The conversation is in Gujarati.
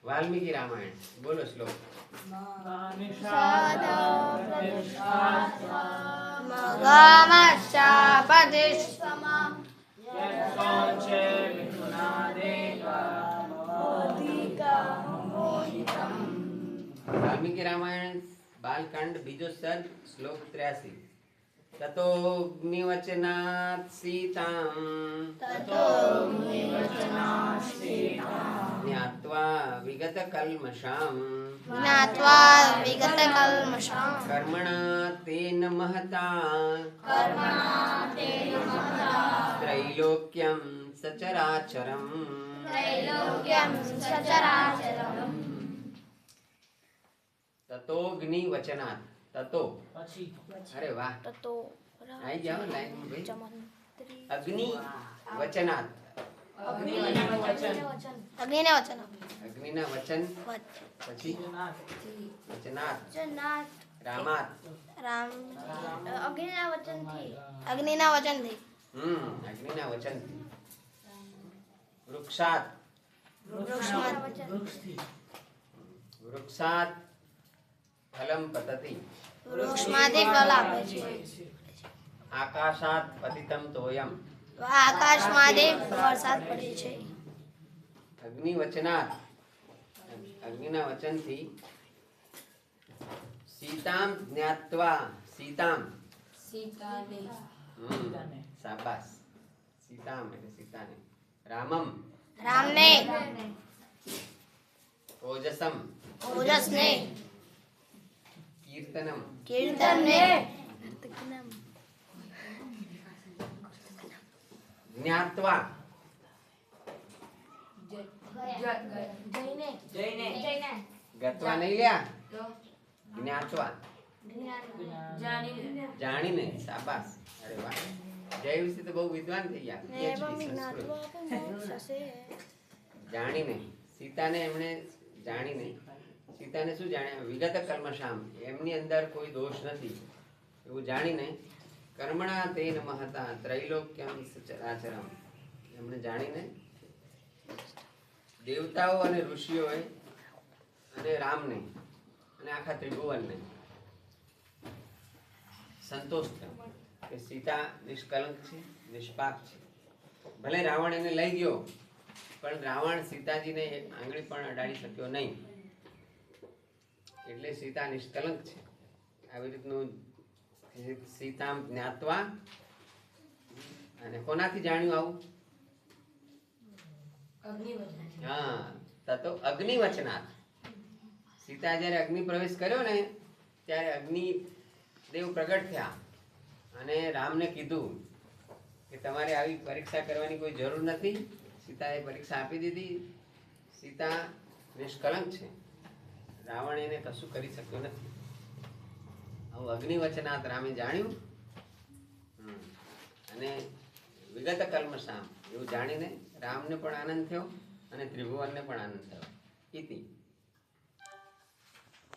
वाल्मीकि रामायण बोलो श्लोक। वाल्मीकि रामायण बालकांड बीजो सर्ग श्लोक 83। ततोऽग्निवचनात् सीतां ज्ञात्वा विगतकल्मषां कर्मणा तेन महता त्रैलोक्यं सचराचरम्। ततोऽग्निवचनात् ततो अरे वाह आई जाओ लाइन में भाई। अग्नि वचनात् अग्निना वचन પછી વચનાत् રામાत् અગ્નિના વચનથી વૃક્ષાत् વૃક્ષાत् ફલમ પતતિ વૃક્ષમાંથી ફળ આપે છે। આકાશાत् પતિતમ તોયમ આકાશમાંથી વરસાદ પડે છે। અગ્નિવચનાत् અગ્નિના વચનથી સીતામ જ્ઞાત્વા સીતાને શાબાશ સીતામ એટલે સીતાને રામને ઓજસને કીર્તનને જ્ઞાત્વા ગત્વા નહીં લ્યા જ્ઞાત્વા જાણીને શાબાશ અરે વાહ જય વિશે તો બહુ વિદ્વાન થઈ ગયા। જાણીને સીતાને એમણે જાણીને સીતાને શું જાણ્યા વિગત કર્મશામ એમની અંદર કોઈ દોષ નથી એવું જાણીને કર્મણા તેન મહતા ત્રૈલોક્યમ સચરાચરમ એમણે જાણીને દેવતાઓ અને ઋષિઓએ અને રામને અને આખા ત્રિભુવનને સંતોષ થયો કે સીતા નિષ્કલંક છે નિષ્પાક છે। ભલે રાવણ એને લઈ ગયો પણ રાવણ સીતાજીને એક આંગળી પણ અડાડી શક્યો નહીં એટલે સીતા નિષ્કલંક છે। આવી રીતનું સીતામ જ્ઞાત્વા અને કોનાથી જાણ્યું આવું હા તતો અગ્નિવચનાत् સીતા જ્યારે અગ્નિ પ્રવેશ કર્યો ને ત્યારે અગ્નિ દેવ પ્રગટ થયા અને રામને કીધું કે તમારે આવી પરીક્ષા કરવાની કોઈ જરૂર નથી। સીતાએ પરીક્ષા આપી દીધી। સીતા નિષ્કલંક છે રાવણ એને કશું કરી શક્યો નથી। આવું અગ્નિવચનાत् રામે જાણ્યું અને વિગત કલ્મષામ એવું જાણીને રામને પણ આનંદ થયો અને ત્રિભુવનને પણ આનંદ થયો। ઇતિ